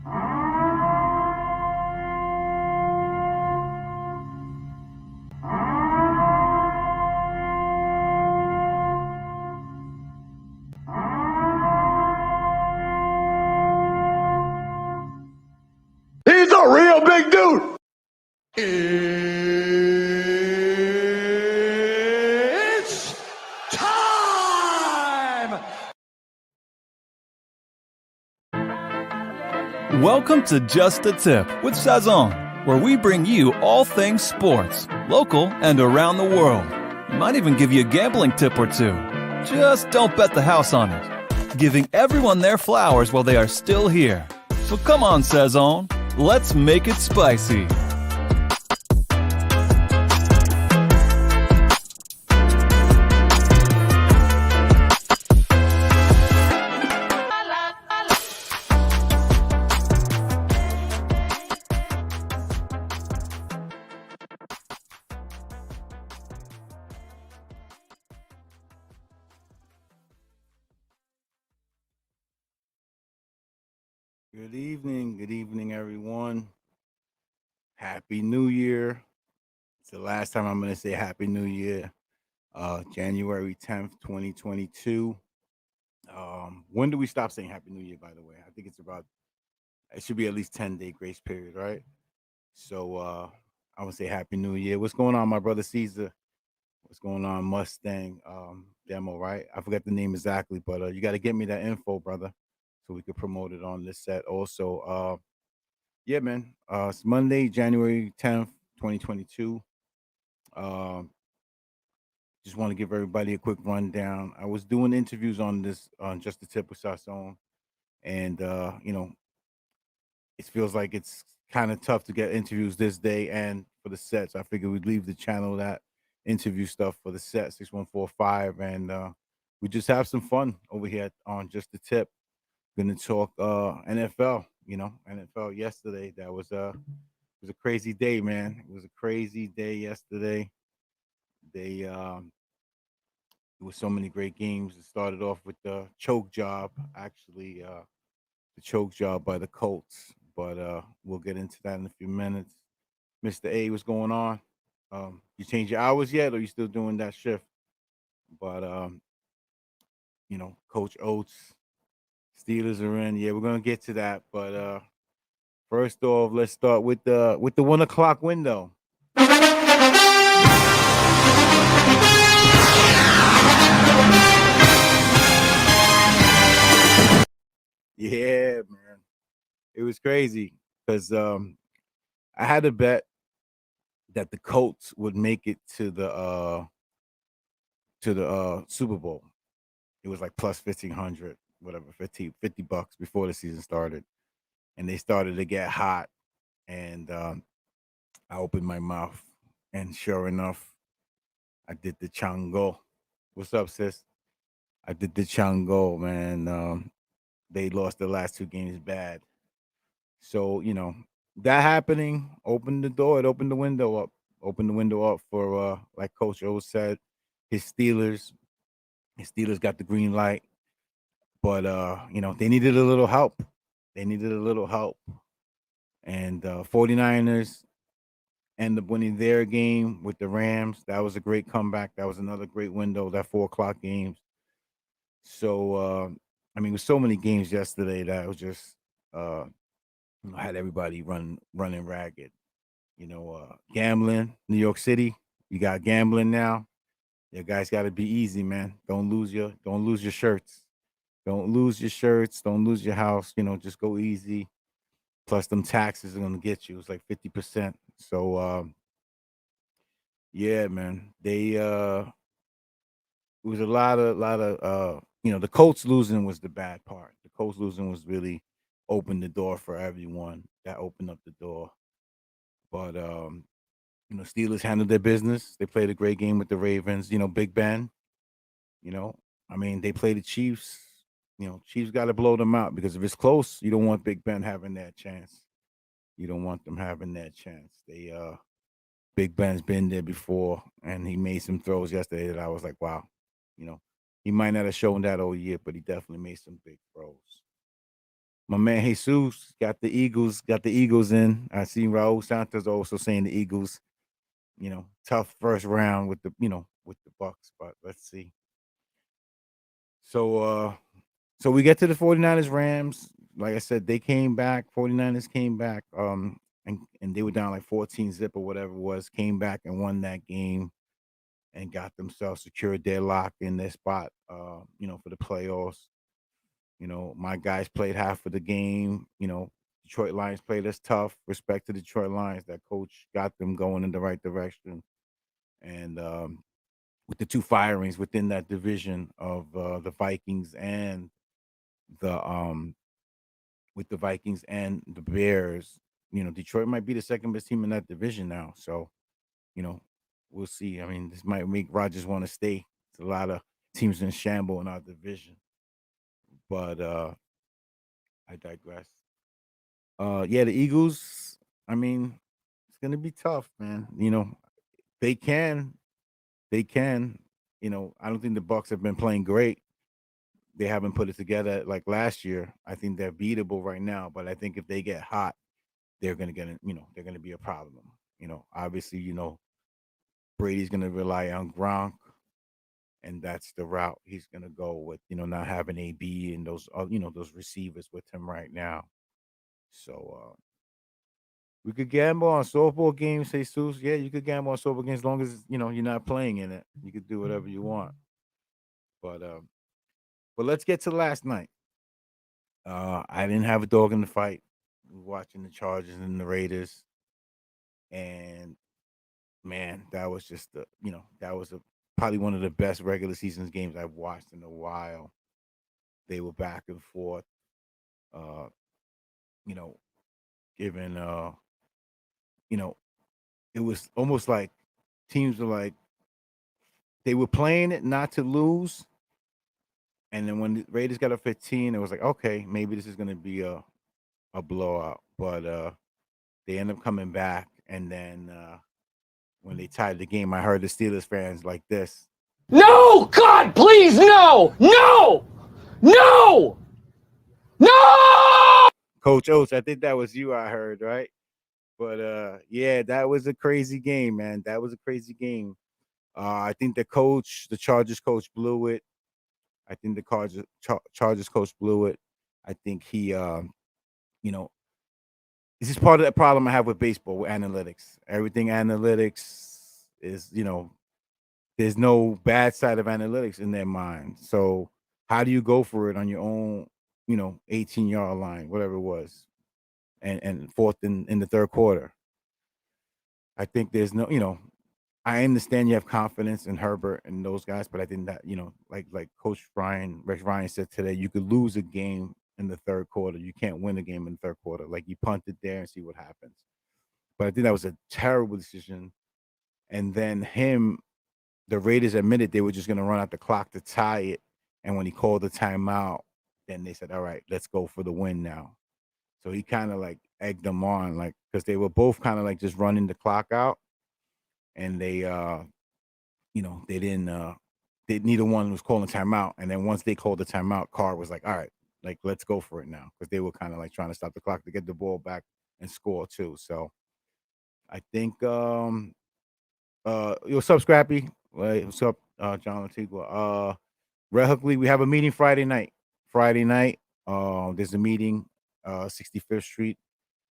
He's a real big dude. It's time. Welcome to Just a Tip with Sazon, where we bring you all things sports, local and around the world. We might even give you a gambling tip or two. Just don't bet the house on it. Giving everyone their flowers while they are still here. So come on, Sazon, let's make it spicy. Good evening, everyone. Happy New Year. It's the last time I'm going to say Happy New Year. January 10th, 2022. When do we stop saying Happy New Year, by the way? I think it should be at least 10-day grace period, right? So I would say Happy New Year. What's going on, my brother Caesar? What's going on, Mustang demo, right? I forgot the name exactly, but you got to get me that info, brother, so we could promote it on this set. Also, yeah, man. It's Monday, January 10th, 2022. Just want to give everybody a quick rundown. I was doing interviews on this on Just the Tip with Sasson, and it feels like it's kind of tough to get interviews this day and for the set. So I figured we'd leave the channel that interview stuff for the set 6145, and we just have some fun over here on Just the Tip. Gonna talk NFL. NFL yesterday. That was it was a crazy day, man. It was a crazy day yesterday. They There was so many great games. It started off with the choke job, actually, the choke job by the Colts. But we'll get into that in a few minutes. Mr. A, what's going on? You change your hours yet, or you still doing that shift? But Coach Oates, Steelers are in. Yeah, we're gonna get to that. But first off, let's start with the 1 o'clock window. Yeah, man, it was crazy because I had a bet that the Colts would make it to the Super Bowl. It was like plus 1,500, whatever, 50 bucks before the season started, and they started to get hot, and I opened my mouth, and sure enough, I did the Chango. What's up, sis? I did the Chango, man. They lost the last two games bad. So, that happening opened the door. It opened the window up. Opened the window up for like Coach O said, his Steelers. His Steelers got the green light. But they needed a little help. They needed a little help. And 49ers end up winning their game with the Rams. That was a great comeback. That was another great window, that 4 o'clock games. So with so many games yesterday that was just had everybody running ragged. Gambling, New York City. You got gambling now. You guys got to be easy, man. Don't lose your shirts. Don't lose your shirts. Don't lose your house. Just go easy. Plus, them taxes are gonna get you. It's like 50%. So, yeah, man. It was a lot of the Colts losing was the bad part. The Colts losing was really opened the door for everyone. That opened up the door. But Steelers handled their business. They played a great game with the Ravens. Big Ben. They play the Chiefs. Chiefs got to blow them out because if it's close, you don't want Big Ben having that chance. You don't want them having that chance. Big Ben's been there before, and he made some throws yesterday that I was like, wow. He might not have shown that all year, but he definitely made some big throws. my man Jesus got the Eagles in. I seen Raul Santos also saying the Eagles, tough first round with the Bucks, but let's see. So we get to the 49ers Rams. Like I said, they came back. 49ers came back. And they were down like 14 zip or whatever it was, came back and won that game and got themselves secured their lock in their spot, for the playoffs. My guys played half of the game. Detroit Lions played us tough. Respect to Detroit Lions. That coach got them going in the right direction. And with the two firings within that division of the Vikings and the with the Vikings and the Bears, Detroit might be the second best team in that division now. So, you know, we'll see. I mean, this might make Rodgers want to stay. It's a lot of teams in shamble in our division. But I digress. Yeah, the Eagles, I mean, it's gonna be tough, man. They can, they can. I don't think the Bucks have been playing great. They haven't put it together like last year. I think they're beatable right now, but I think if they get hot, they're gonna they're gonna be a problem. Obviously, Brady's gonna rely on Gronk, and that's the route he's gonna go with. Not having AB and those those receivers with him right now. So we could gamble on softball games, Jesus. Yeah, you could gamble on softball games as long as you're not playing in it. You could do whatever you want. But let's get to last night. I didn't have a dog in the fight. Watching the Chargers and the Raiders, and man, that was just that was probably one of the best regular season games I've watched in a while. They were back and forth, uh, you know, given it was almost like teams were like they were playing it not to lose, and then when the Raiders got a 15, it was like okay, maybe this is gonna be a blowout, but they end up coming back, and then when they tied the game, I heard the Steelers fans like this. No! God, please, no! No! No! No! Coach Oates, I think that was you I heard, right? But yeah, that was a crazy game, man. That was a crazy game. I think the Chargers coach blew it. I think the Chargers coach blew it. I think he you know, this is part of the problem I have with baseball with analytics. Everything analytics is, there's no bad side of analytics in their mind. So how do you go for it on your own, 18-yard line, whatever it was, and fourth in the third quarter? I think there's no, I understand you have confidence in Herbert and those guys, but I think that, like Coach Rex Ryan said today, you could lose a game in the third quarter. You can't win a game in the third quarter. Like you punt it there and see what happens. But I think that was a terrible decision. And then the Raiders admitted they were just going to run out the clock to tie it. And when he called the timeout, then they said, all right, let's go for the win now. So he kind of like egged them on, like, because they were both kind of like just running the clock out. And they, they didn't, neither one was calling timeout. And then once they called the timeout, Carr was like, all right, like, let's go for it now. Because they were kind of like trying to stop the clock to get the ball back and score too. So I think, what's up, Scrappy? What's up, John Antigua? Red Hook League, we have a meeting Friday night. There's a meeting, 65th Street.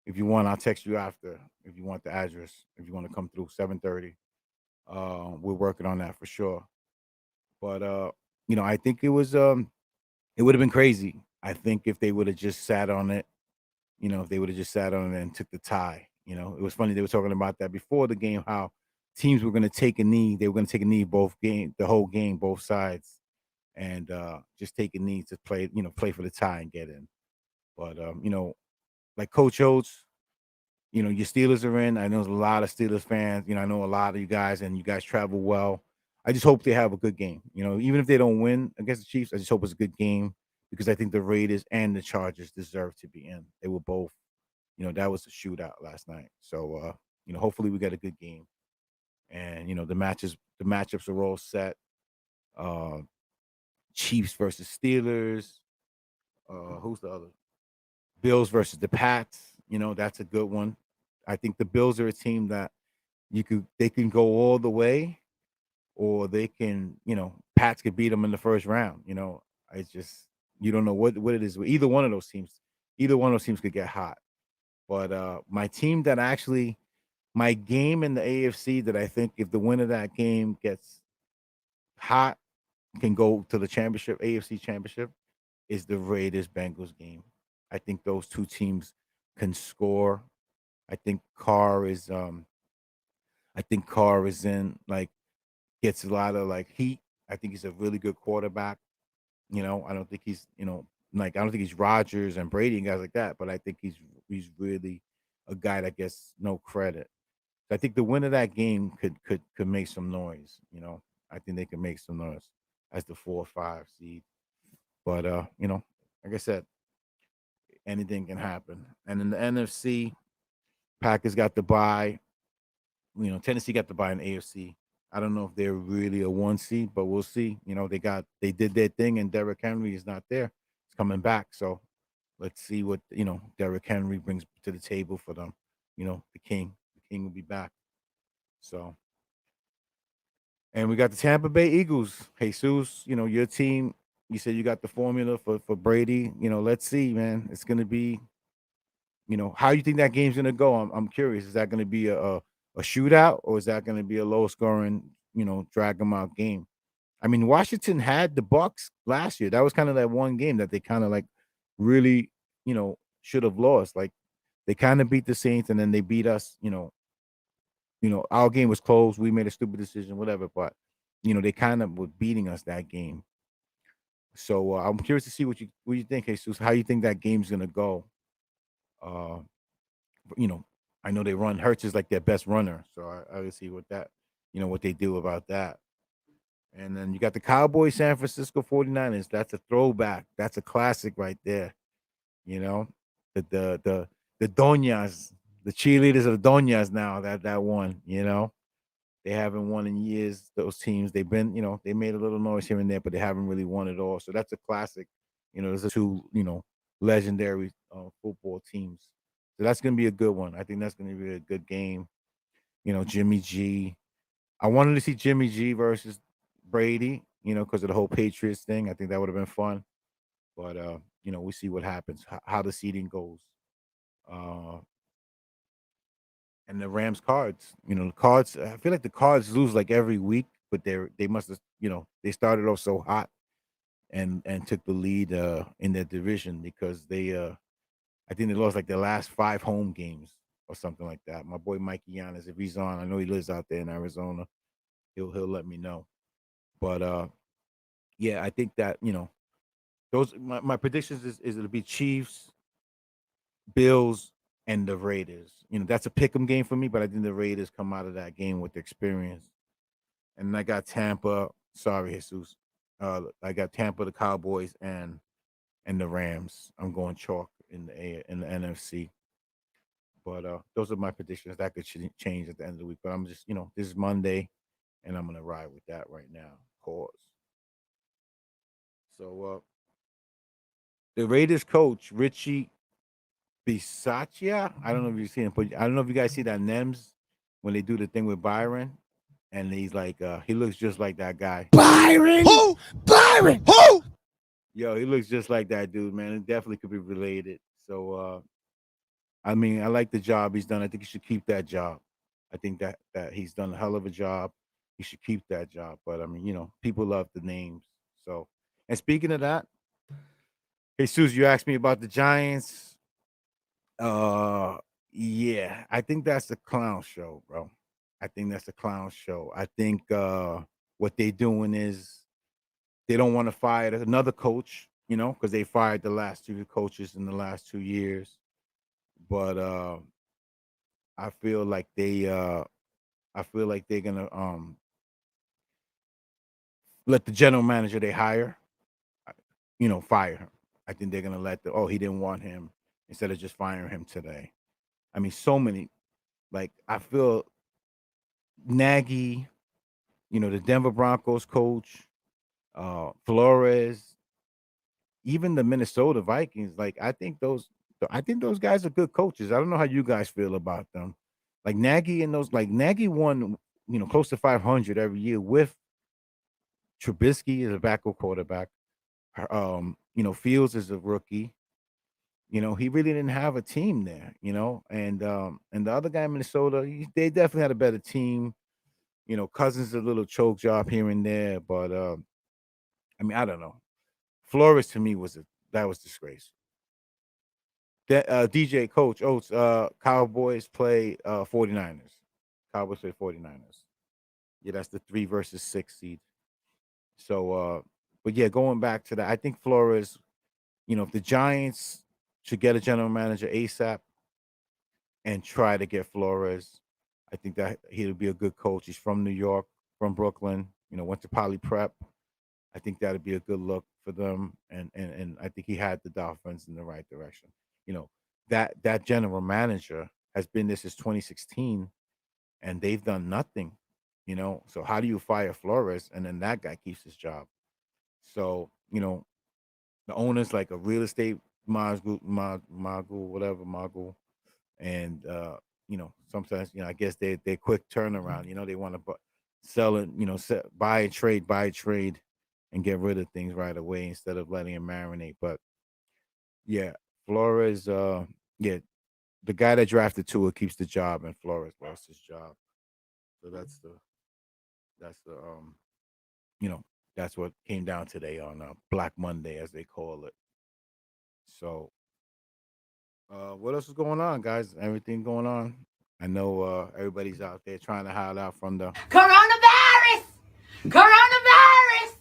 If you want, I'll text you after. If you want the address, if you want to come through, 7:30. We're working on that for sure. But I think it would have been crazy. I think if they would have just sat on it, if they would have just sat on it and took the tie. It was funny they were talking about that before the game, how teams were going to take a knee. They were going to take a knee the whole game, both sides, and just take a knee to play, play for the tie and get in. But like Coach Oates, your Steelers are in. I know there's a lot of Steelers fans. I know a lot of you guys, and you guys travel well. I just hope they have a good game. Even if they don't win against the Chiefs, I just hope it's a good game because I think the Raiders and the Chargers deserve to be in. They were both, that was a shootout last night. So, hopefully we get a good game. And the matchups are all set. Chiefs versus Steelers. Who's the other? Bills versus the Pats. That's a good one. I think the Bills are a team that they can go all the way, or they can, Pats could beat them in the first round. It's just you don't know what it is. Either one of those teams, could get hot. But my game in the AFC that I think if the winner of that game gets hot can go to the championship, AFC championship, is the Raiders Bengals game. I think those two teams can score. I think Carr is in like gets a lot of like heat. I think he's a really good quarterback. I don't think he's, like I don't think he's Rodgers and Brady and guys like that, but I think he's really a guy that gets no credit. So I think the winner of that game could make some noise. I think they can make some noise as the 4 or 5 seed. But like I said, anything can happen. And in the NFC, Packers got the bye. Tennessee got the bye in the AFC. I don't know if they're really a 1 seed, but we'll see. They did their thing, and Derrick Henry is not there. He's coming back. So let's see what Derrick Henry brings to the table for them. The king will be back. So, and we got the Tampa Bay Eagles. Jesus, your team. You said you got the formula for Brady. Let's see, man. It's gonna be, how you think that game's gonna go. I'm curious. Is that gonna be a shootout, or is that gonna be a low scoring, drag them out game? I mean, Washington had the Bucks last year. That was kind of that one game that they kind of like really, should have lost. Like they kind of beat the Saints and then they beat us. Our game was close. We made a stupid decision, whatever. But they kind of were beating us that game. So I'm curious to see what you think, Jesus. How you think that game's gonna go? Uh, I know they run Hurts is like their best runner, so I will see what what they do about that. And then you got the Cowboys, San Francisco 49ers. That's a throwback. That's a classic right there. You know, the Doñas, the cheerleaders of the Doñas now that won. They haven't won in years. Those teams, they've been, they made a little noise here and there, but they haven't really won it all. So that's a classic. Those are two, legendary football teams. So that's going to be a good one. I think that's going to be a good game. Jimmy G. I wanted to see Jimmy G versus Brady, because of the whole Patriots thing. I think that would have been fun. But, we see what happens, how the seeding goes. And the Rams Cards, the Cards, I feel like the Cards lose like every week, but they must have, they started off so hot and took the lead in their division because I think they lost like their last 5 home games or something like that. My boy Mikey Giannis, if he's on, I know he lives out there in Arizona. He'll let me know. But yeah, I think that those my predictions is it'll be Chiefs, Bills, and the Raiders. That's a pick'em game for me, but I think the Raiders come out of that game with experience. And I got Tampa. Sorry, Jesus. I got Tampa, the Cowboys, and the Rams. I'm going chalk in the NFC. But those are my predictions. That could change at the end of the week. But I'm just, this is Monday, and I'm gonna ride with that right now. Pause. So the Raiders coach, Richie Bisaccia. I don't know if you've seen him, but I don't know if you guys see that Nems when they do the thing with Byron, and he's like, he looks just like that guy. Byron! Who? Byron! Who? Yo, he looks just like that dude, man. It definitely could be related. So, I mean, I like the job he's done. I think he should keep that job. I think that he's done a hell of a job. He should keep that job. But I mean, people love the names. So, and speaking of that, Jesus, you asked me about the Giants. Yeah, I think that's a clown show, bro. I think that's a clown show. I think what they're doing is they don't want to fire another coach, because they fired the last 2 coaches in the last 2 years. But I feel like they're gonna let the general manager they hire, fire him. I think they're gonna let he didn't want him instead of just firing him today. I mean, so many, like I feel Nagy, the Denver Broncos coach, Flores, even the Minnesota Vikings. Like I think those So I think those guys are good coaches. I don't know how you guys feel about them. Like Nagy and those, like Nagy won, close to 500 every year with Trubisky as a backup quarterback. Fields is a rookie. He really didn't have a team there. And the other guy in Minnesota, they definitely had a better team. Cousins a little choke job here and there, but I mean, I don't know. Flores to me that was disgrace. That DJ Coach Oates, Cowboys play 49ers. Cowboys play 49ers. Yeah, that's the 3 versus 6 seed. So but yeah, going back to that, I think Flores, if the Giants should get a general manager ASAP and try to get Flores, I think that he'll be a good coach. He's from New York, from Brooklyn, went to Poly Prep. I think that'd be a good look for them, and I think he had the Dolphins in the right direction. That general manager has been there since 2016, and they've done nothing. So how do you fire Flores and then that guy keeps his job? So the owner's like a real estate mogul, and sometimes I guess they're quick turnaround. They want to sell it, buy and trade, and get rid of things right away instead of letting it marinate. But yeah, Flores, yeah, the guy that drafted Tua keeps the job, and Flores lost his job. So that's the that's what came down today on Black Monday, as they call it. So, what else is going on, guys? Everything going on? I know everybody's out there trying to hide out from the Coronavirus! Coronavirus!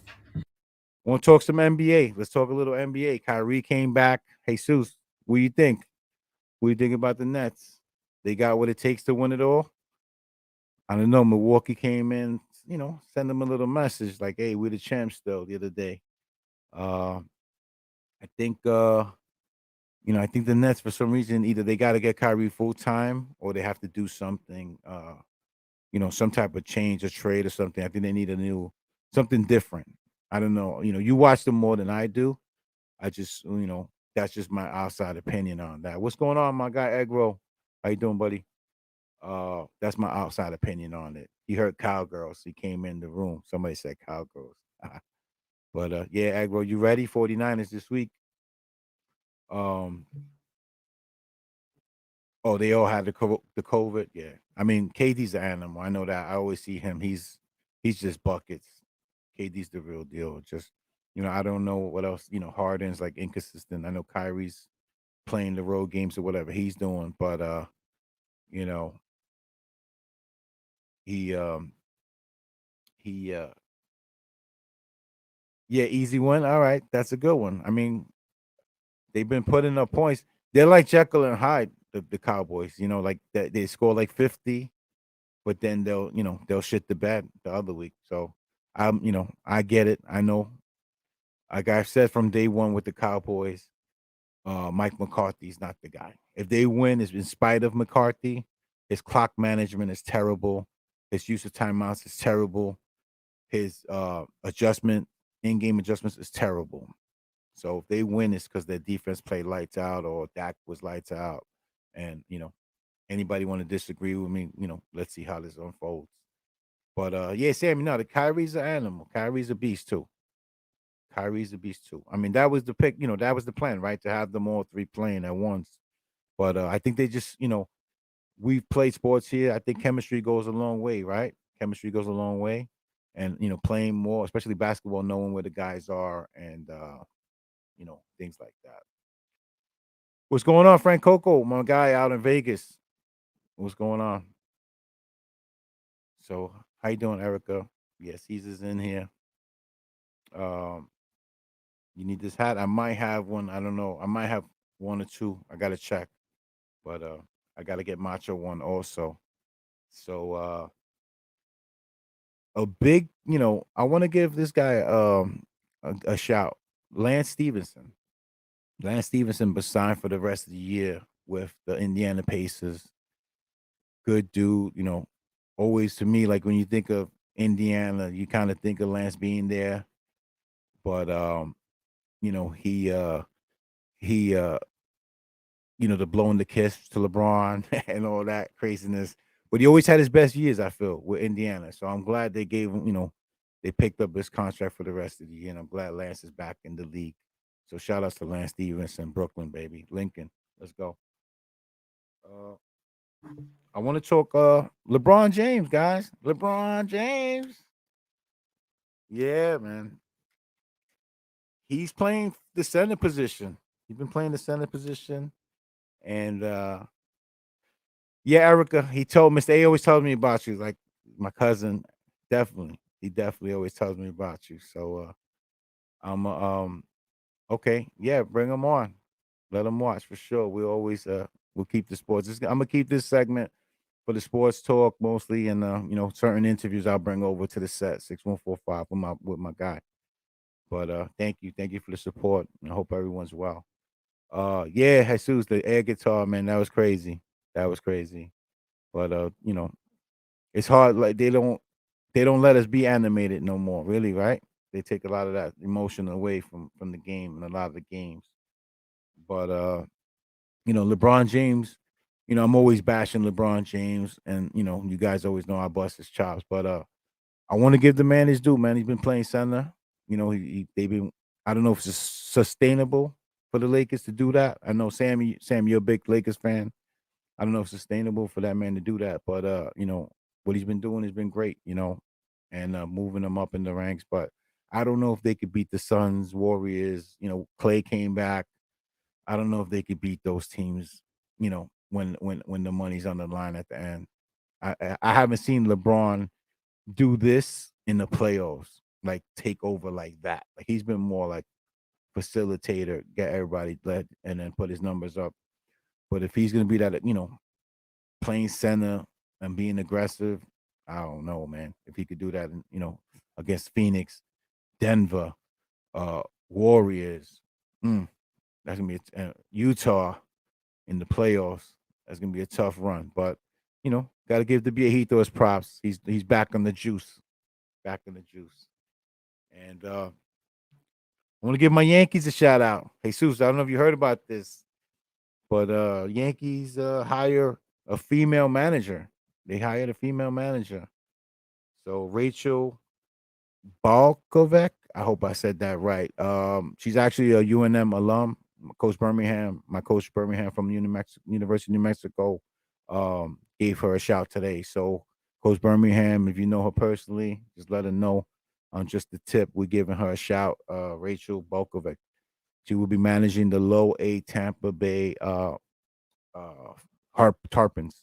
Want to talk some NBA? Let's talk a little NBA. Kyrie came back. Jesus, what do you think? What do you think about the Nets? They got what it takes to win it all? I don't know. Milwaukee came in, send them a little message like, hey, we're the champs still the other day. I think I think the Nets for some reason either they got to get Kyrie full time or they have to do something some type of change or trade or something. I think they need something different. I don't know. You watch them more than I do. I just, that's just my outside opinion on that. What's going on, my guy Egro? How you doing, buddy? That's my outside opinion on it. He heard cowgirls. He came in the room. Somebody said cowgirls. But yeah, Agro, you ready? 49ers this week. Oh, they all had the COVID. Yeah, I mean, KD's an animal. I know that. I always see him. He's just buckets. KD's the real deal. Just I don't know what else. Harden's like inconsistent. I know Kyrie's playing the road games or whatever he's doing, but he yeah, easy one. All right, that's a good one. I mean, they've been putting up points. They're like Jekyll and Hyde, the Cowboys. Like that they score like 50, but then they'll shit the bed the other week. So I get it. I know. Like I've said from day one with the Cowboys, Mike McCarthy's not the guy. If they win, it's in spite of McCarthy. His clock management is terrible. His use of timeouts is terrible. His in-game adjustments is terrible. So if they win, it's because their defense played lights out or Dak was lights out. And anybody want to disagree with me? Let's see how this unfolds. But yeah, Sammy, no, the Kyrie's an animal. Kyrie's a beast too. Kyrie's a beast too. I mean, that was the pick. That was the plan, right? To have them all three playing at once. But I think they just, we've played sports here. I think chemistry goes a long way, right? Chemistry goes a long way, and playing more, especially basketball, knowing where the guys are, and things like that. What's going on, Frank Coco, my guy out in Vegas? What's going on? So, how you doing, Erica? Yeah, Caesar's in here. You need this hat? I might have one. I don't know. I might have one or two. I gotta check, but I gotta get Macho one also. So, a big, I want to give this guy a shout. Lance Stevenson. Lance Stevenson was signed for the rest of the year with the Indiana Pacers. Good dude, always to me, like when you think of Indiana, you kind of think of Lance being there. But he the blowing the kiss to LeBron and all that craziness. But he always had his best years, I feel, with Indiana. So I'm glad they gave him, they picked up his contract for the rest of the year. And I'm glad Lance is back in the league. So shout outs to Lance Stevenson, Brooklyn, baby. Lincoln, let's go. I want to talk LeBron James, guys. LeBron James. Yeah, man. He's playing the center position. He's been playing the center position. And yeah, Erica, he told Mr. A always tells me about you. Like my cousin, definitely. He definitely always tells me about you. So I'm okay. Yeah, bring him on. Let him watch for sure. We'll always we'll keep the sports. I'm gonna keep this segment for the sports talk mostly, and certain interviews I'll bring over to the set 6145 with my guy. But thank you for the support. And I hope everyone's well. Yeah, Jesus, the air guitar, man, that was crazy. That was crazy. But it's hard. Like they don't let us be animated no more. Really, right? They take a lot of that emotion away from the game and a lot of the games. But LeBron James, I'm always bashing LeBron James, and you guys always know I bust his chops. But I want to give the man his due, man. He's been playing center. They've been. I don't know if it's sustainable for the Lakers to do that. I know Sam, you're a big Lakers fan. I don't know if it's sustainable for that man to do that, but what he's been doing has been great, and moving them up in the ranks. But I don't know if they could beat the Suns, Warriors. Clay came back. I don't know if they could beat those teams. When the money's on the line at the end. I haven't seen LeBron do this in the playoffs, like take over like that. Like he's been more like facilitator, get everybody led, and then put his numbers up. But if he's gonna be that, playing center and being aggressive, I don't know, man. If he could do that, against Phoenix, Denver, Warriors, that's gonna be Utah in the playoffs. That's gonna be a tough run, but got to give the Viejito his props. He's back on the juice, back in the juice, and I want to give my Yankees a shout out. Jesus, I don't know if you heard about this, but Yankees hire a female manager. They hired a female manager. So Rachel Balkovec, I hope I said that right. She's actually a UNM alum. My coach Birmingham from University of New Mexico, gave her a shout today. So Coach Birmingham, if you know her personally, just let her know on just the tip. We're giving her a shout. Rachel Balkovec. She will be managing the low A Tampa Bay Tarpons.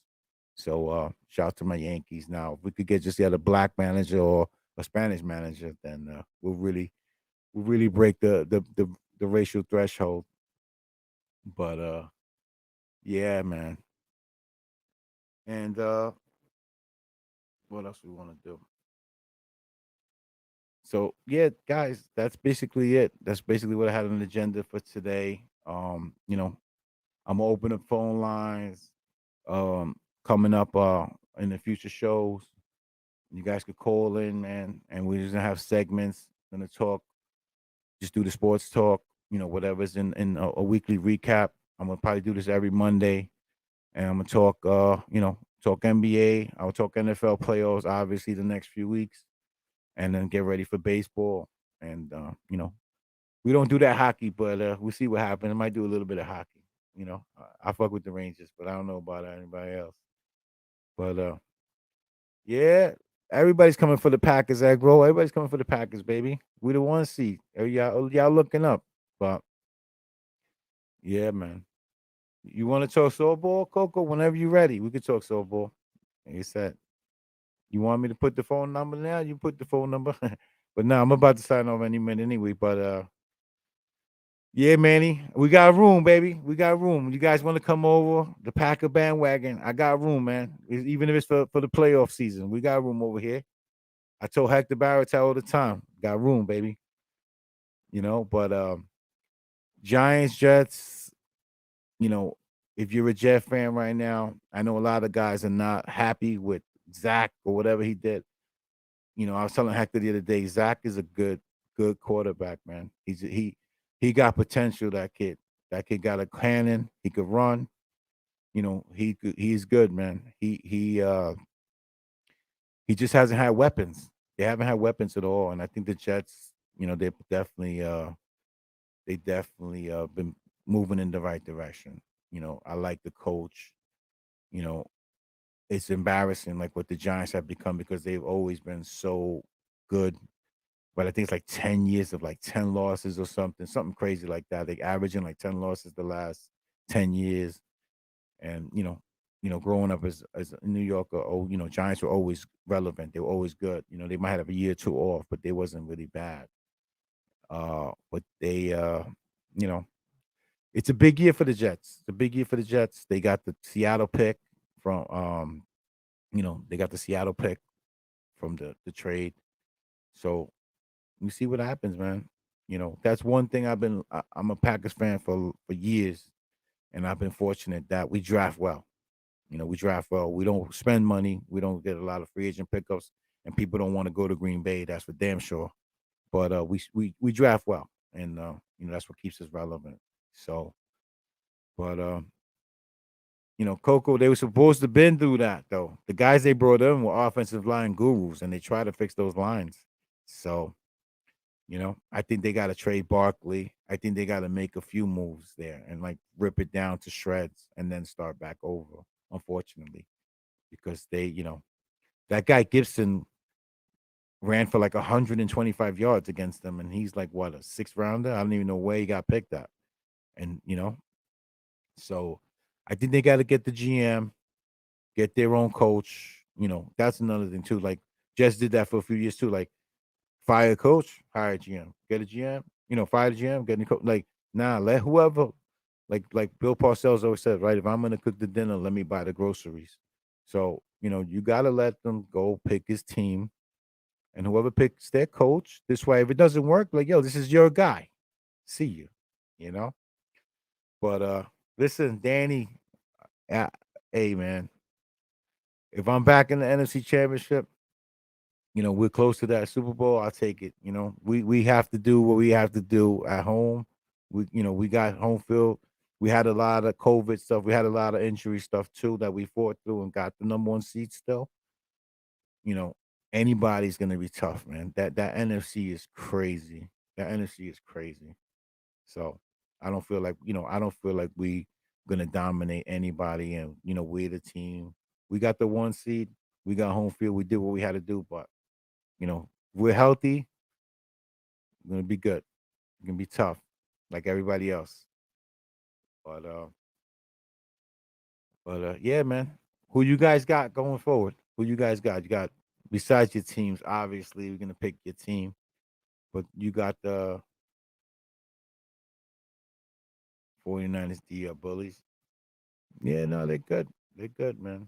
So shout to my Yankees. Now, if we could get just a black manager or a Spanish manager, then we'll really break the racial threshold. But yeah, man. And what else we want to do? So yeah, guys, that's basically it. That's basically what I had on the agenda for today. I'm gonna open up phone lines coming up in the future shows. You guys could call in, man, and we're just gonna have segments. Gonna talk, just do the sports talk, whatever's in a weekly recap. I'm gonna probably do this every Monday, and I'm gonna talk, talk NBA. I'll talk NFL playoffs, obviously, the next few weeks, and then get ready for baseball. And we don't do that hockey, but we'll see what happens. I might do a little bit of hockey. I fuck with the Rangers, but I don't know about anybody else. But yeah, everybody's coming for the Packers, bro. Everybody's coming for the Packers, baby. We the 1 seed. Y'all looking up, but yeah, man. You want to talk softball, Coco? Whenever you're ready, we could talk softball. Like you said, you want me to put the phone number now? You put the phone number. But now I'm about to sign off any minute anyway. But yeah, Manny, we got room, baby. We got room. You guys want to come over the Packer bandwagon? I got room, man. Even if it's for the playoff season, we got room over here. I told Hector Barrett all the time, got room, baby. But Giants, Jets, if you're a Jet fan right now, I know a lot of guys are not happy with Zach or whatever he did. I was telling Hector the other day, Zach is a good quarterback, man. He got potential, that kid. That kid got a cannon. He could run. He's good, man. He just hasn't had weapons. They haven't had weapons at all, and I think the Jets, they definitely been moving in the right direction. I like the coach. You know, it's embarrassing like what the Giants have become because they've always been so good. But I think it's like 10 years of like 10 losses or something crazy like that. They averaging like 10 losses the last 10 years. And growing up as a New Yorker, Giants were always relevant. They were always good. They might have a year or two off, but they wasn't really bad. But they you know, it's a big year for the Jets. It's a big year for the Jets. They got the Seattle pick from they got the Seattle pick from the trade. So we see what happens, man. That's one thing I'm a Packers fan for years, and I've been fortunate that we draft well. We draft well. We don't spend money. We don't get a lot of free agent pickups, and people don't want to go to Green Bay. That's for damn sure. But we draft well, and that's what keeps us relevant. So, but Coco, they were supposed to been through that though. The guys they brought in were offensive line gurus, and they try to fix those lines. So, I think they got to trade Barkley. I think they got to make a few moves there and like rip it down to shreds and then start back over. Unfortunately, because that guy Gibson ran for like 125 yards against them, and he's like what, a sixth rounder? I don't even know where he got picked at. And so I think they got to get the GM, get their own coach. That's another thing too. Like Jets did that for a few years too. Like fire a coach, hire a GM, get a GM. Fire the GM, get a coach. Like let whoever. Like Bill Parcells always said, right? If I'm gonna cook the dinner, let me buy the groceries. So you gotta let them go pick his team, and whoever picks their coach. This way, if it doesn't work, like yo, this is your guy. See you. You know. But listen, Danny. Hey man, if I'm back in the NFC Championship, we're close to that Super Bowl. I'll take it. We have to do what we have to do at home. We got home field. We had a lot of COVID stuff. We had a lot of injury stuff too that we fought through and got the number one seed still. You know, anybody's gonna be tough, man. That NFC is crazy. That NFC is crazy. So I don't feel like we gonna dominate anybody, and we're the team. We got the one seed. We got home field. We did what we had to do, but we're healthy. We're gonna be good. We're gonna be tough, like everybody else. But yeah, man. Who you guys got going forward? Who you guys got? You got besides your teams. Obviously, we're gonna pick your team, but you got the 49ers, the bullies. Yeah, no, they're good. They're good, man.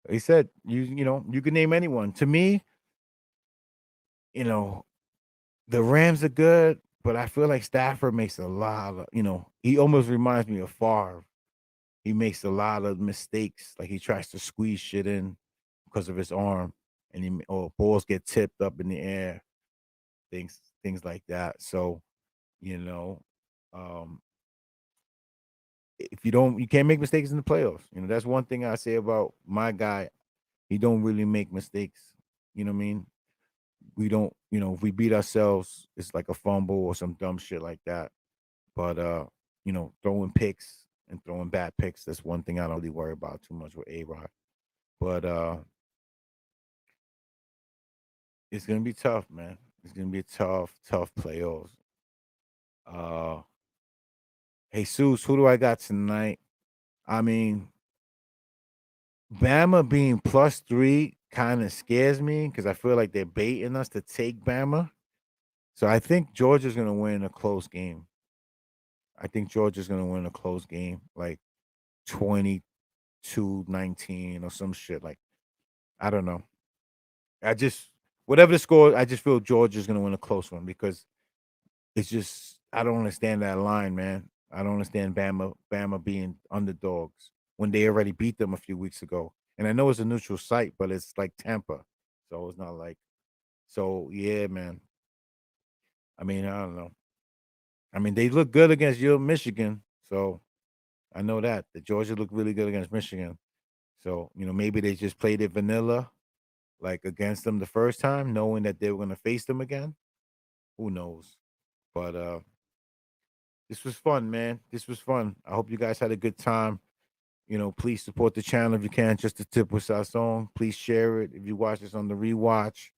He said you can name anyone. To me, you know, the Rams are good, but I feel like Stafford makes a lot of, he almost reminds me of Favre. He makes a lot of mistakes. Like he tries to squeeze shit in because of his arm, and or balls get tipped up in the air, things like that. So, you know, um, if you can't make mistakes in the playoffs. That's one thing I say about my guy. He don't really make mistakes. You know what I mean? We don't, if we beat ourselves, it's like a fumble or some dumb shit like that. But throwing picks and throwing bad picks, that's one thing I don't really worry about too much with A-Rod. But it's gonna be tough, man. It's gonna be a tough playoffs. Uh Jesus, who do I got tonight? I mean, Bama being +3 kind of scares me because I feel like they're baiting us to take Bama. So I think Georgia's gonna win a close game. I think Georgia's gonna win a close game, like 22-19 or some shit. Like, I don't know. I just whatever the score, I just feel Georgia's gonna win a close one because it's just I don't understand that line, man. I don't understand Bama being underdogs when they already beat them a few weeks ago. And I know it's a neutral site, but it's like Tampa. So it's not like so yeah, man. I mean, I don't know. I mean, they look good against Michigan, so I know that Georgia looked really good against Michigan. So maybe they just played it vanilla, like against them the first time, knowing that they were going to face them again. Who knows? But this was fun, man. This was fun. I hope you guys had a good time. Please support the channel if you can. Just a tip with Sazon. Please share it if you watch this on the rewatch.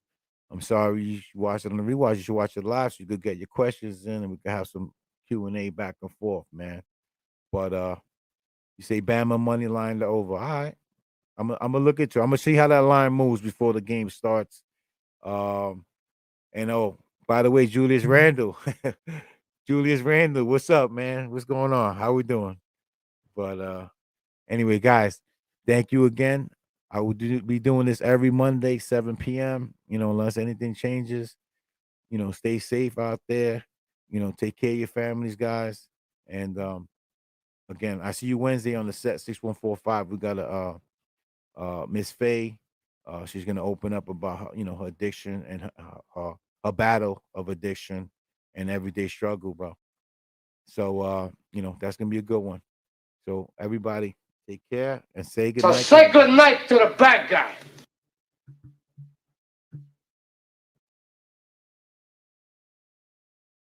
I'm sorry you watched it on the rewatch. You should watch it live so you could get your questions in and we can have some Q&A back and forth, man. But you say Bama money line to over. All right. I'm gonna look at you. I'm gonna see how that line moves before the game starts. And by the way, Julius Randle. Julius Randle, what's up, man? What's going on? How we doing? But anyway, guys, thank you again. I will be doing this every Monday, 7 p.m. Unless anything changes. Stay safe out there. Take care of your families, guys. And again, I see you Wednesday on the set 6145. We got a Miss Faye. She's gonna open up about her addiction and her battle of addiction and everyday struggle, bro. So that's gonna be a good one. So everybody, take care and say good So night. say good night to the bad guy.